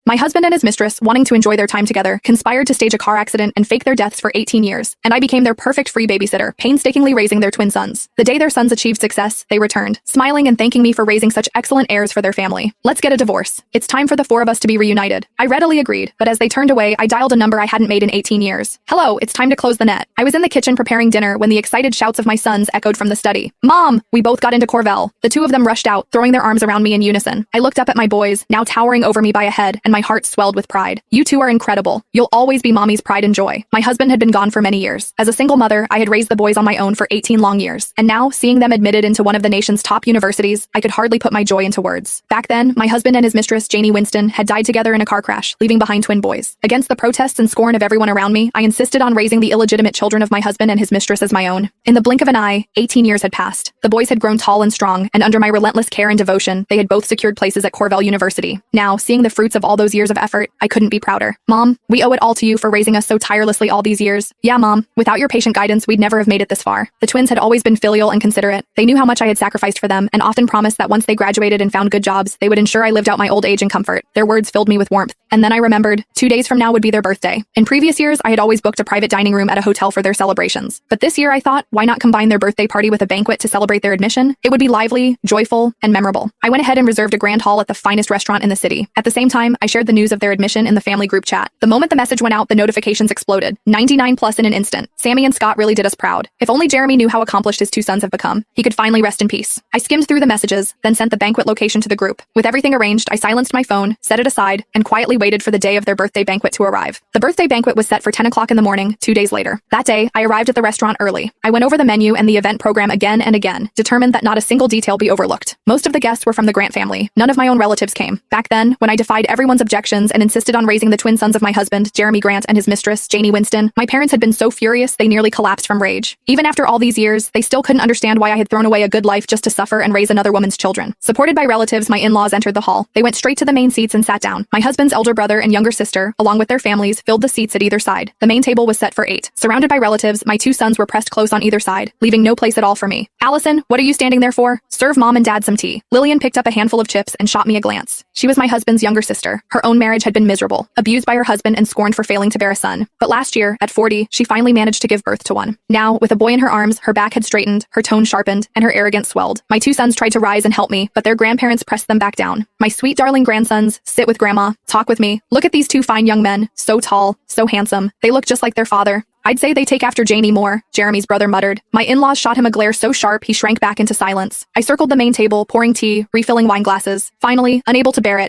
My husband and his mistress, wanting to enjoy their time together, conspired to stage a car accident and fake their deaths for 18 years, and I became their perfect free babysitter, painstakingly raising their twin sons. The day their sons achieved success, they returned, smiling and thanking me for raising such excellent heirs for their family. Let's get a divorce. It's time for the four of us to be reunited. I readily agreed, but as they turned away, I dialed a number I hadn't made in 18 years. Hello, it's time to close the net. I was in the kitchen preparing dinner when the excited shouts of my sons echoed from the study. Mom! We both got into Corvell. The two of them rushed out, throwing their arms around me in unison. I looked up at my boys, now towering over me by a head, and my heart swelled with pride. You two are incredible. You'll always be mommy's pride and joy. My husband had been gone for many years. As a single mother, I had raised the boys on my own for 18 long years. And now, seeing them admitted into one of the nation's top universities, I could hardly put my joy into words. Back then, my husband and his mistress, Janie Winston, had died together in a car crash, leaving behind twin boys. Against the protests and scorn of everyone around me, I insisted on raising the illegitimate children of my husband and his mistress as my own. In the blink of an eye, 18 years had passed. The boys had grown tall and strong, and under my relentless care and devotion, they had both secured places at Corvell University. Now, seeing the fruits of all those years of effort, I couldn't be prouder. Mom, we owe it all to you for raising us so tirelessly all these years. Yeah, Mom, without your patient guidance, we'd never have made it this far. The twins had always been filial and considerate. They knew how much I had sacrificed for them, and often promised that once they graduated and found good jobs, they would ensure I lived out my old age in comfort. Their words filled me with warmth. And then I remembered, 2 days from now would be their birthday. In previous years, I had always booked a private dining room at a hotel for their celebrations. But this year I thought, why not combine their birthday party with a banquet to celebrate their admission? It would be lively, joyful, and memorable. I went ahead and reserved a grand hall at the finest restaurant in the city. At the same time, I shared the news of their admission in the family group chat. The moment the message went out, the notifications exploded. 99 plus in an instant. Sammy and Scott really did us proud. If only Jeremy knew how accomplished his two sons have become. He could finally rest in peace. I skimmed through the messages, then sent the banquet location to the group. With everything arranged, I silenced my phone, set it aside, and quietly waited for the day of their birthday banquet to arrive. The birthday banquet was set for 10 o'clock in the morning, 2 days later. That day, I arrived at the restaurant early. I went over the menu and the event program again and again, determined that not a single detail be overlooked. Most of the guests were from the Grant family. None of my own relatives came. Back then, when I defied everyone's objections and insisted on raising the twin sons of my husband, Jeremy Grant, and his mistress, Janie Winston, my parents had been so furious they nearly collapsed from rage. Even after all these years, they still couldn't understand why I had thrown away a good life just to suffer and raise another woman's children. Supported by relatives, my in-laws entered the hall. They went straight to the main seats and sat down. My husband's elder brother and younger sister, along with their families, filled the seats at either side. The main table was set for 8. Surrounded by relatives, my two sons were pressed close on either side, leaving no place at all for me. Allison, what are you standing there for? Serve Mom and Dad some tea. Lillian picked up a handful of chips and shot me a glance. She was my husband's younger sister. Her own marriage had been miserable, abused by her husband and scorned for failing to bear a son. But last year, at 40, she finally managed to give birth to one. Now, with a boy in her arms, her back had straightened, her tone sharpened, and her arrogance swelled. My two sons tried to rise and help me, but their grandparents pressed them back down. My sweet darling grandsons, sit with Grandma, talk with me. Look at these two fine young men, so tall, so handsome. They look just like their father. I'd say they take after Janie more, Jeremy's brother muttered. My in-laws shot him a glare so sharp he shrank back into silence. I circled the main table, pouring tea, refilling wine glasses. Finally, unable to bear it,